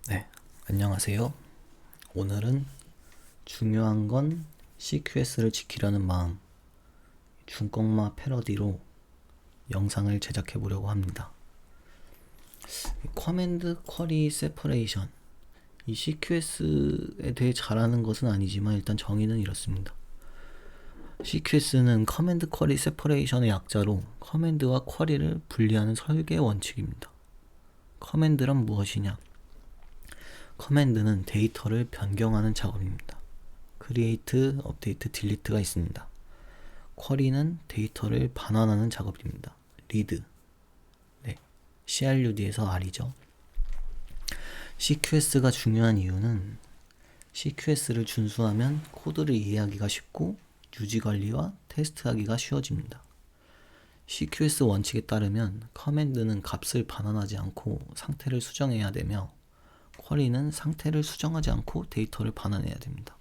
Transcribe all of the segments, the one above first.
네, 안녕하세요. 오늘은 중요한 건 CQS를 지키려는 마음, 중꺾마 패러디로 영상을 제작해 보려고 합니다. 커맨드 쿼리 세퍼레이션, 이 CQS에 대해 잘 아는 것은 아니지만 일단 정의는 이렇습니다. CQS는 커맨드 쿼리 세퍼레이션의 약자로 커맨드와 쿼리를 분리하는 설계 원칙입니다. 커맨드란 무엇이냐? 커맨드는 데이터를 변경하는 작업입니다. create, update, delete가 있습니다. 쿼리는 데이터를 반환하는 작업입니다. read, 네, CRUD에서 R이죠. CQS가 중요한 이유는 CQS를 준수하면 코드를 이해하기가 쉽고 유지관리와 테스트하기가 쉬워집니다. CQS 원칙에 따르면 커맨드는 값을 반환하지 않고 상태를 수정해야 되며 쿼리는 상태를 수정하지 않고 데이터를 반환해야 됩니다.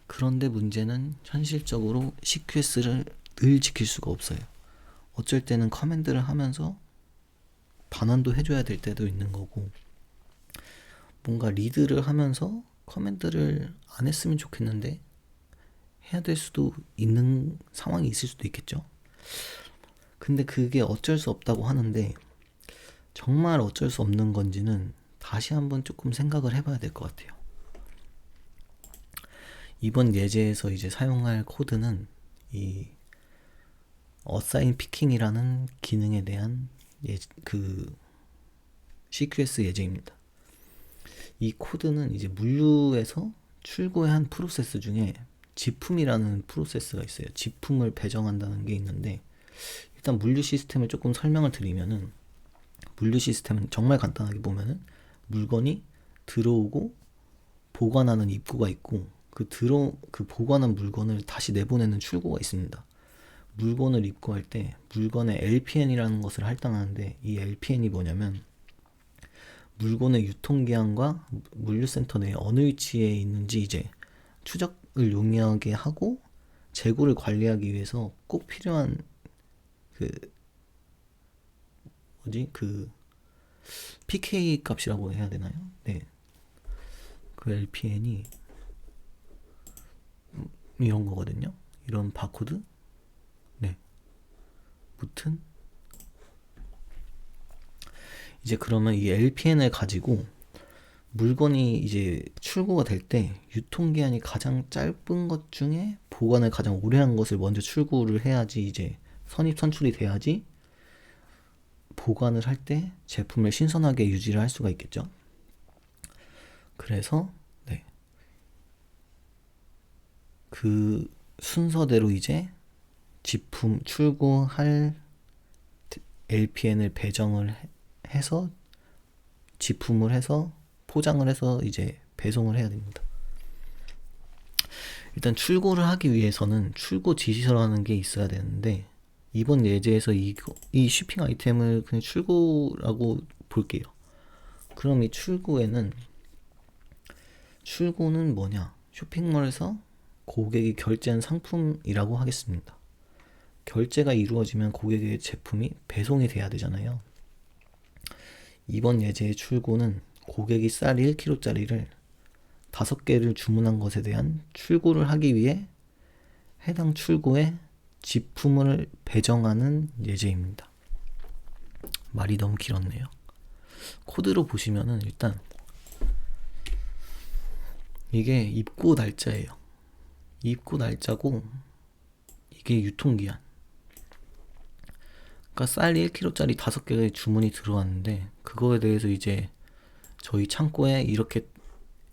그런데 문제는 현실적으로 CQS를 늘 지킬 수가 없어요. 어쩔 때는 커맨드를 하면서 반환도 해줘야 될 때도 있는 거고, 뭔가 리드를 하면서 커맨드를 안 했으면 좋겠는데 해야 될 수도 있는 상황이 있을 수도 있겠죠. 근데 그게 어쩔 수 없다고 하는데 정말 어쩔 수 없는 건지는 다시 한번 조금 생각을 해봐야 될 것 같아요. 이번 예제에서 이제 사용할 코드는 이 assign picking이라는 기능에 대한 CQS 예제입니다. 이 코드는 이제 물류에서 출고의 한 프로세스 중에 지품이라는 프로세스가 있어요. 지품을 배정한다는 게 있는데, 일단 물류 시스템을 조금 설명을 드리면은, 물류 시스템은 정말 간단하게 보면은 물건이 들어오고 보관하는 입구가 있고, 그 보관한 물건을 다시 내보내는 출구가 있습니다. 물건을 입고할 때 물건의 LPN이라는 것을 할당하는데, 이 LPN이 뭐냐면 물건의 유통기한과 물류센터 내에 어느 위치에 있는지 이제 추적을 용이하게 하고 재고를 관리하기 위해서 꼭 필요한 PK 값이라고 해야 되나요? 네. 그 LPN이 이런 거거든요. 이런 바코드. 네. 무튼 이제 그러면 이 LPN을 가지고 물건이 이제 출고가 될 때 유통기한이 가장 짧은 것 중에 보관을 가장 오래 한 것을 먼저 출고를 해야지 이제 선입선출이 돼야지 보관을 할 때 제품을 신선하게 유지를 할 수가 있겠죠. 그래서 네. 그 순서대로 이제 제품 출고할 LPN을 배정을 해서 지품을 해서 포장을 해서 이제 배송을 해야 됩니다. 일단 출고를 하기 위해서는 출고 지시서라는 게 있어야 되는데, 이번 예제에서 이 쇼핑 아이템을 그냥 출고라고 볼게요. 그럼 이 출고는 뭐냐? 쇼핑몰에서 고객이 결제한 상품이라고 하겠습니다. 결제가 이루어지면 고객의 제품이 배송이 돼야 되잖아요. 이번 예제의 출고는 고객이 쌀 1kg짜리를 5개를 주문한 것에 대한 출고를 하기 위해 해당 출고에 지품을 배정하는 예제입니다. 말이 너무 길었네요. 코드로 보시면은 일단 이게 입고 날짜예요. 입고 날짜고 이게 유통기한. 그러니까 쌀 1kg짜리 5개의 주문이 들어왔는데, 그거에 대해서 이제 저희 창고에 이렇게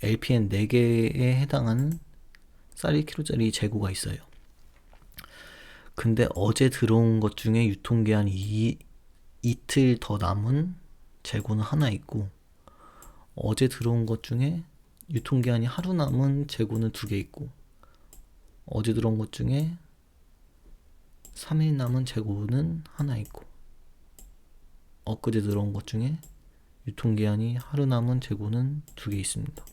LPN 4개에 해당하는 쌀 1kg짜리 재고가 있어요. 근데 어제 들어온 것 중에 유통기한이 이틀 더 남은 재고는 하나 있고, 어제 들어온 것 중에 유통기한이 하루 남은 재고는 2개 있고, 어제 들어온 것 중에 3일 남은 재고는 하나 있고, 엊그제 들어온 것 중에 유통기한이 하루 남은 재고는 2개 있습니다.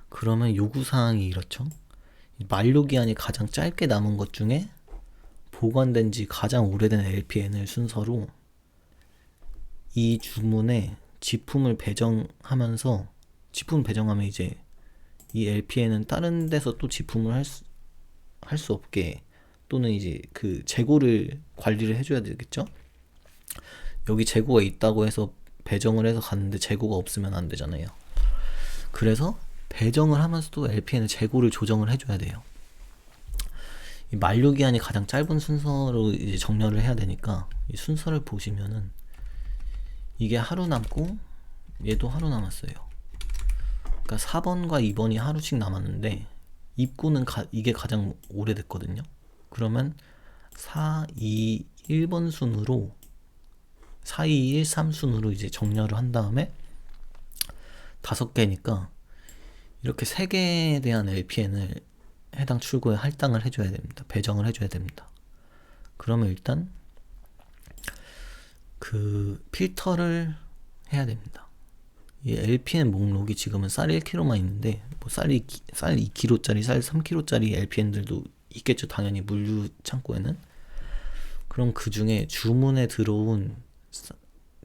그러면 요구사항이 이렇죠. 만료기한이 가장 짧게 남은 것 중에 보관된 지 가장 오래된 LPN을 순서로 이 주문에 지품을 배정하면서, 지품 배정하면 이제 이 LPN은 다른 데서 또 지품을 할 수 없게, 또는 이제 그 재고를 관리를 해줘야 되겠죠. 여기 재고가 있다고 해서 배정을 해서 갔는데 재고가 없으면 안 되잖아요. 그래서 배정을 하면서도 LPN의 재고를 조정을 해줘야 돼요. 이 만료기한이 가장 짧은 순서로 이제 정렬을 해야 되니까, 이 순서를 보시면은 이게 하루 남고 얘도 하루 남았어요. 그러니까 4번과 2번이 하루씩 남았는데 입고는 이게 가장 오래됐거든요. 그러면 4, 2, 1번 순으로 4, 2, 1, 3 순으로 이제 정렬을 한 다음에 5개니까 이렇게 3개에 대한 LPN을 해당 출고에 할당을 해줘야 됩니다. 배정을 해줘야 됩니다. 그러면 일단 그 필터를 해야 됩니다. 이 LPN 목록이 지금은 쌀 1kg만 있는데, 뭐 쌀 2kg짜리, 쌀 3kg짜리 LPN들도 있겠죠. 당연히 물류 창고에는. 그럼 그 중에 주문에 들어온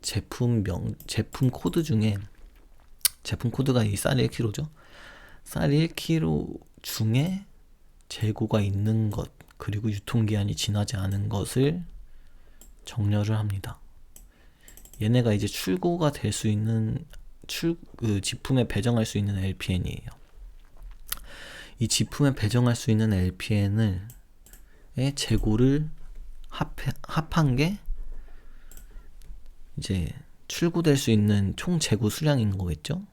제품 코드 중에, 제품 코드가 이 쌀 1kg죠. 쌀 1kg 중에 재고가 있는 것, 그리고 유통기한이 지나지 않은 것을 정렬을 합니다. 얘네가 이제 출고가 될 수 있는 그 지품에 배정할 수 있는 LPN이에요. 이 지품에 배정할 수 있는 LPN의 재고를 합한 게 이제 출고될 수 있는 총 재고 수량인 거겠죠?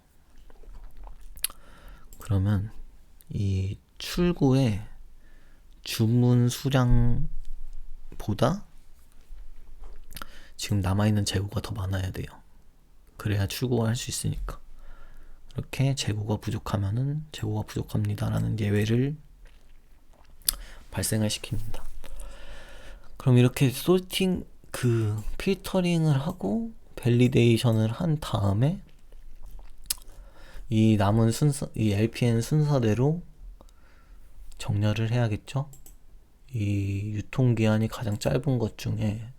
그러면 이 출고의 주문 수량보다 지금 남아있는 재고가 더 많아야 돼요. 그래야 출고할 수 있으니까. 이렇게 재고가 부족하면은 재고가 부족합니다 라는 예외를 발생을 시킵니다. 그럼 이렇게 필터링을 하고 밸리데이션을 한 다음에 이 남은 이 LPN 순서대로 정렬을 해야겠죠. 이 유통기한이 가장 짧은 것 중에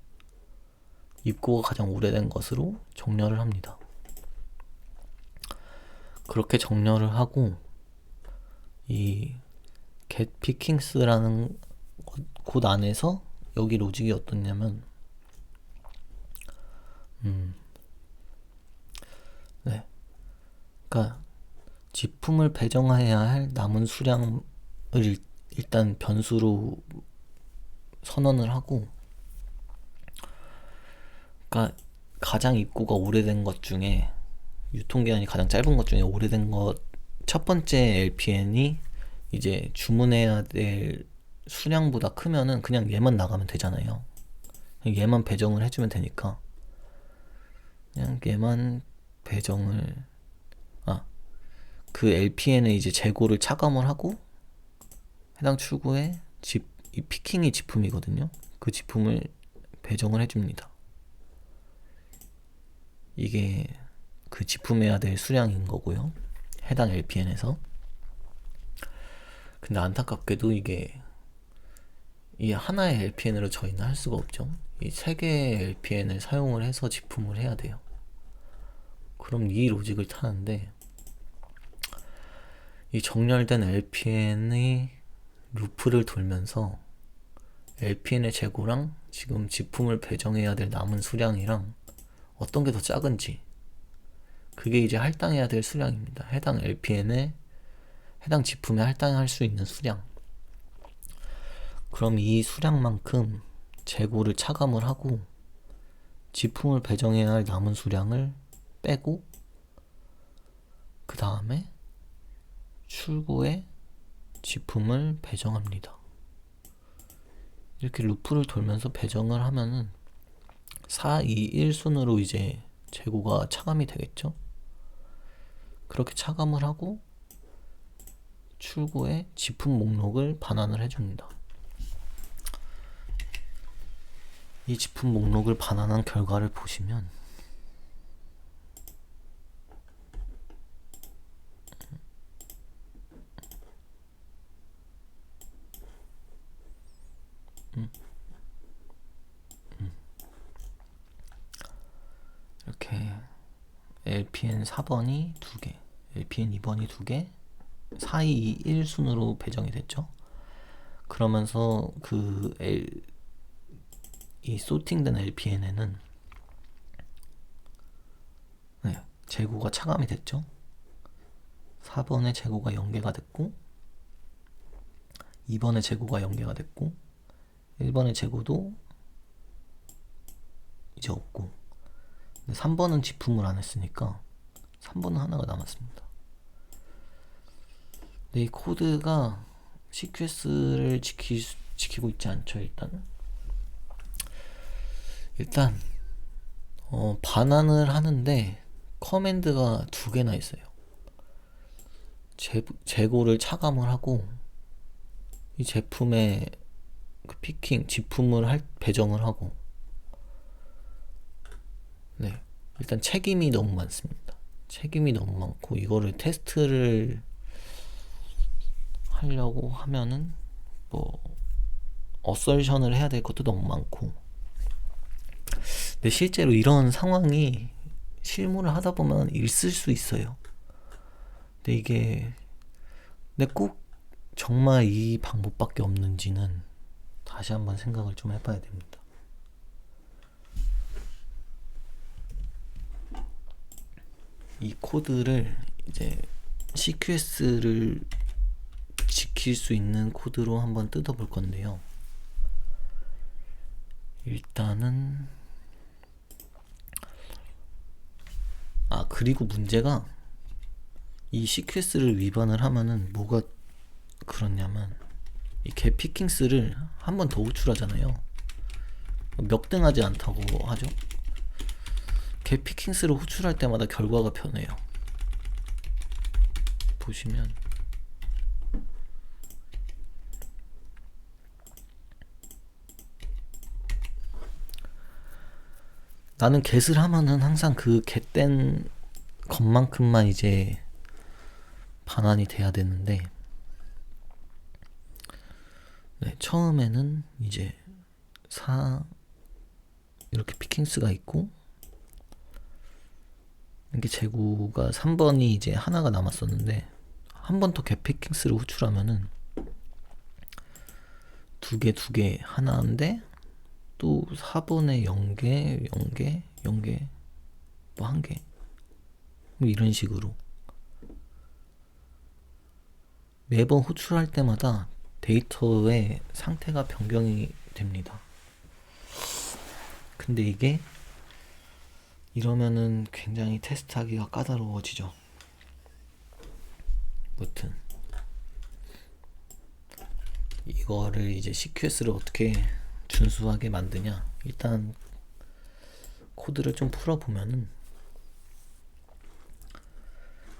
입고가 가장 오래된 것으로 정렬을 합니다. 그렇게 정렬을 하고 이 get pickings라는 곳 안에서 여기 로직이 어떻냐면 네, 그러니까 지품을 배정해야 할 남은 수량을 일단 변수로 선언을 하고, 그러니까 가장 입고가 오래된 것 중에, 유통기한이 가장 짧은 것 중에 오래된 것 첫 번째 LPN이 이제 주문해야 될 수량보다 크면은 그냥 얘만 나가면 되잖아요. 얘만 배정을 해주면 되니까 그냥 얘만 배정을, 그 LPN의 이제 재고를 차감을 하고 해당 출고에 이 피킹이 지품이거든요. 그 지품을 배정을 해줍니다. 이게 그 지품해야 될 수량인 거고요. 해당 LPN에서. 근데 안타깝게도 이게 이 하나의 LPN으로 저희는 할 수가 없죠. 이 3개의 LPN을 사용을 해서 지품을 해야 돼요. 그럼 이 로직을 타는데, 이 정렬된 LPN의 루프를 돌면서 LPN의 재고랑 지금 지품을 배정해야 될 남은 수량이랑 어떤 게 더 작은지, 그게 이제 할당해야 될 수량입니다. 해당 LPN에 해당 지품에 할당할 수 있는 수량. 그럼 이 수량만큼 재고를 차감을 하고 지품을 배정해야 할 남은 수량을 빼고, 그 다음에 출고에 지품을 배정합니다. 이렇게 루프를 돌면서 배정을 하면은 4, 2, 1 순으로 이제 재고가 차감이 되겠죠. 그렇게 차감을 하고 출고에 지품 목록을 반환을 해줍니다. 이 지품 목록을 반환한 결과를 보시면 이렇게 LPN 4번이 2개, LPN 2번이 2개, 421 순으로 배정이 됐죠. 그러면서 이 소팅된 LPN에는 재고가 차감이 됐죠. 4번의 재고가 연계가 됐고 2번의 재고가 연계가 됐고 1번의 재고도 이제 없고 3번은 지품을 안 했으니까 3번은 하나가 남았습니다. 근데 이 코드가 CQS를 지키고 있지 않죠. 일단 반환을 하는데 커맨드가 2개나 있어요. 재고를 차감을 하고 이 제품의 그 피킹, 지품을 배정을 하고 일단 책임이 너무 많습니다. 책임이 너무 많고 이거를 테스트를 하려고 하면은 어설션을 해야 될 것도 너무 많고 근데 실제로 이런 상황이 실무를 하다 보면 있을 수 있어요. 근데 꼭 정말 이 방법밖에 없는지는 다시 한번 생각을 좀 해봐야 됩니다. 이 코드를 이제 CQS를 지킬 수 있는 코드로 한번 뜯어볼 건데요. 일단은 그리고 문제가 이 CQS를 위반을 하면은 뭐가 그렇냐면 이 겟 피킹스를 한 번 더 호출하잖아요. 멱등하지 않다고 하죠. 겟 피킹스를 호출할 때마다 결과가 변해요. 보시면 나는 get을 하면은 항상 그 get된 것만큼만 이제 반환이 돼야 되는데 처음에는 이제 이렇게 피킹스가 있고 이게 재고가 3번이 이제 하나가 남았었는데 한 번 더 get 피킹스를 호출하면은 두 개 하나인데 또 4번에 0개 뭐 1개 뭐 이런 식으로 매번 호출할 때마다 데이터의 상태가 변경이 됩니다. 근데 이게 이러면은 굉장히 테스트하기가 까다로워지죠. 무튼 이거를 이제 CQS를 어떻게 준수하게 만드냐, 일단 코드를 좀 풀어보면은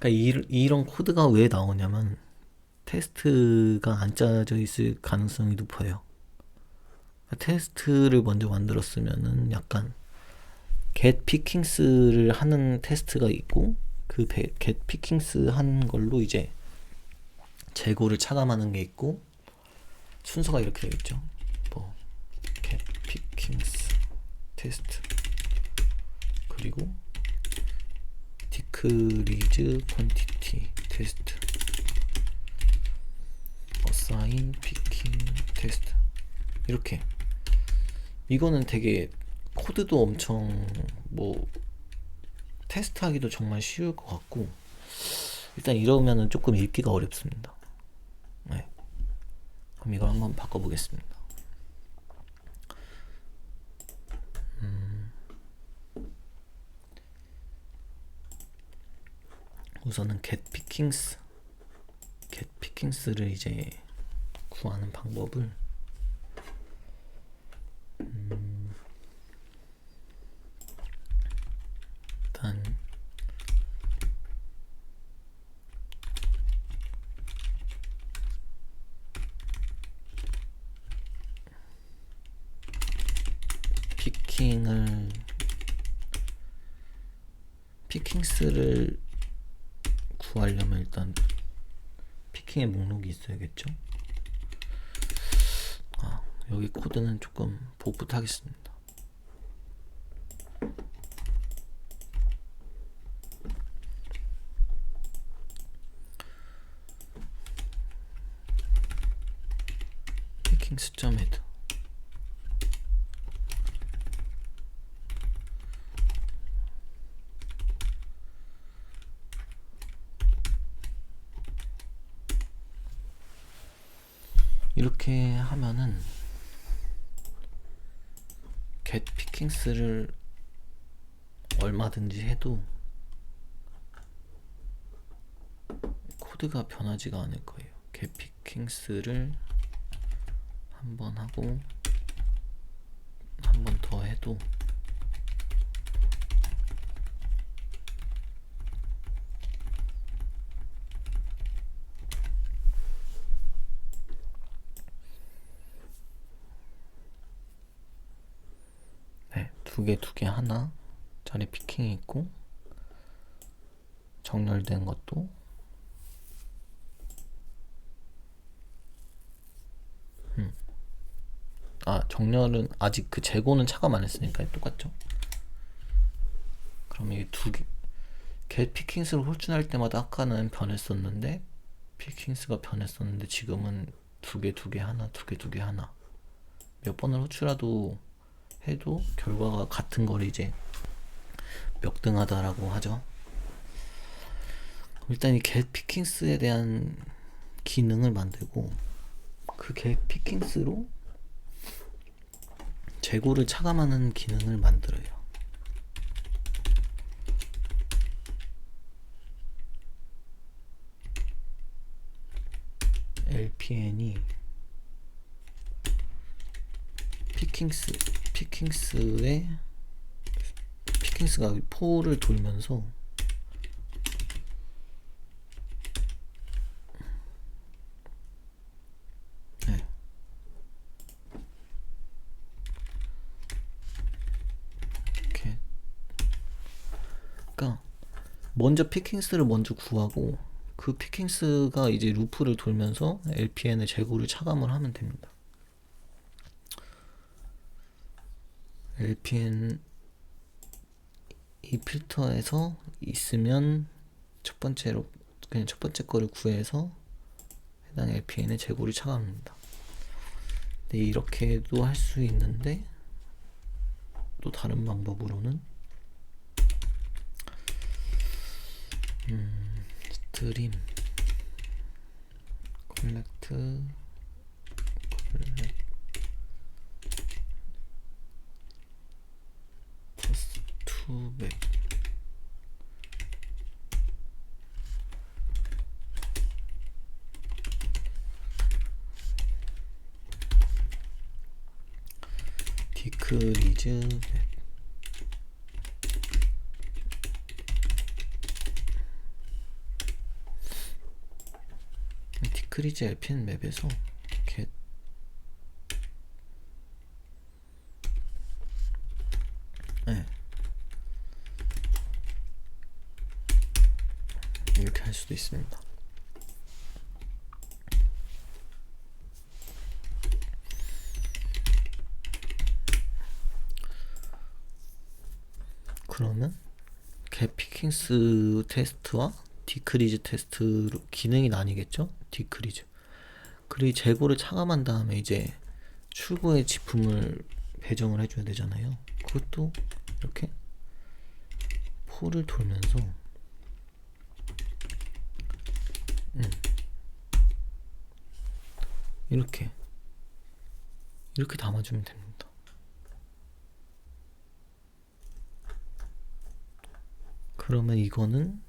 그러니까 이런 코드가 왜 나오냐면 테스트가 안 짜져 있을 가능성이 높아요. 테스트를 먼저 만들었으면은 약간 get picking스를 하는 테스트가 있고 그 get pickings 하는 걸로 이제 재고를 차감하는 게 있고 순서가 이렇게 되겠죠. 뭐 get pickings 테스트 그리고 decrease quantity 테스트 assign picking 테스트 이렇게. 이거는 되게 코드도 엄청 테스트하기도 정말 쉬울 것 같고 일단 이러면은 조금 읽기가 어렵습니다. 그럼 이걸 한번 바꿔보겠습니다. 우선은 get pickings를 이제 구하는 방법을 일단 피킹스를 구하려면 일단 피킹의 목록이 있어야겠죠. 여기 코드는 조금 복붙하겠습니다. pickings.head 이렇게 하면은 get pickings를 얼마든지 해도 코드가 변하지가 않을 거예요. get pickings를 한 번 하고 한 번 더 해도 네, 두 개 하나 자리 피킹이 있고 정렬된 것도 정렬은 아직 그 재고는 차감 안 했으니까 똑같죠. 그럼 이 두 개 get pickings를 홀준할 때마다 아까는 변했었는데 picking스가 변했었는데 지금은 두 개 하나 몇 번을 호출하도 해도 결과가 같은 걸 이제 멱등하다라고 하죠. 일단 이 get pickings에 대한 기능을 만들고 그 get pickings로 재고를 차감하는 기능을 만들어요. LPN이 피킹스가 포를 돌면서 네. 이렇게 그러니까 먼저 피킹스를 먼저 구하고 그 피킹스가 이제 루프를 돌면서 LPN의 재고를 차감을 하면 됩니다. LPN 이 필터에서 있으면 첫 번째로 그냥 첫 번째 거를 구해서 해당 LPN의 재고를 차감합니다. 네, 이렇게도 할 수 있는데 또 다른 방법으로는 스트림 콜렉트 투백 디크리즈 디크리즈 LPN 맵에서 get 네. 이렇게 할 수도 있습니다. 그러면 get pickings 테스트와 디크리즈 테스트 기능이 나뉘겠죠? 디크리즈. 그리고 재고를 차감한 다음에 이제 출고의 지품을 배정을 해줘야 되잖아요. 그것도 이렇게 포를 돌면서 이렇게 담아주면 됩니다. 그러면 이거는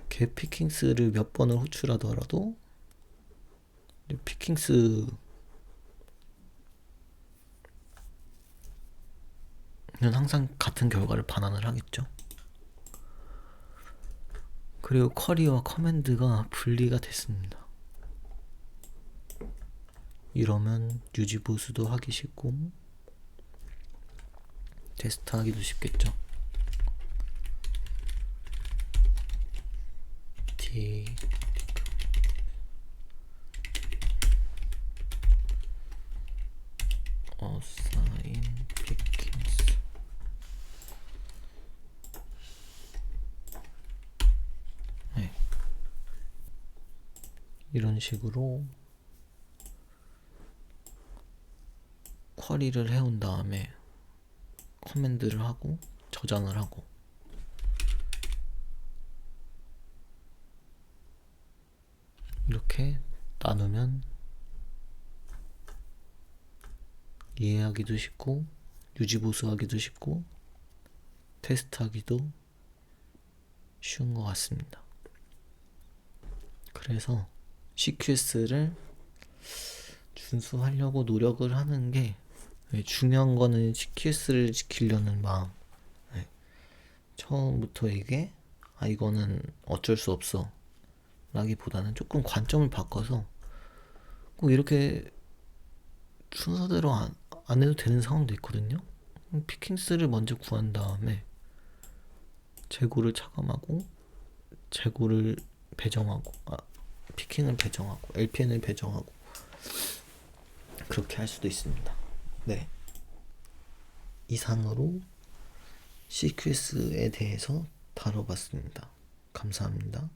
get pickings를 몇 번을 호출하더라도 피킹스는 항상 같은 결과를 반환을 하겠죠. 그리고 쿼리와 커맨드가 분리가 됐습니다. 이러면 유지 보수도 하기 쉽고 테스트 하기도 쉽겠죠. assign pickings 네. 이런 식으로 쿼리를 해온 다음에 커맨드를 하고 저장을 하고 이렇게 나누면 이해하기도 쉽고 유지보수하기도 쉽고 테스트하기도 쉬운 것 같습니다. 그래서 CQS를 준수하려고 노력을 하는 게 중요한 거는 CQS를 지키려는 마음. 처음부터 이게 이거는 어쩔 수 없어 라기보다는 조금 관점을 바꿔서 꼭 이렇게 순서대로 안 해도 되는 상황도 있거든요. 피킹스를 먼저 구한 다음에 재고를 차감하고 재고를 배정하고 피킹을 배정하고 LPN을 배정하고 그렇게 할 수도 있습니다. 네, 이상으로 CQS에 대해서 다뤄봤습니다. 감사합니다.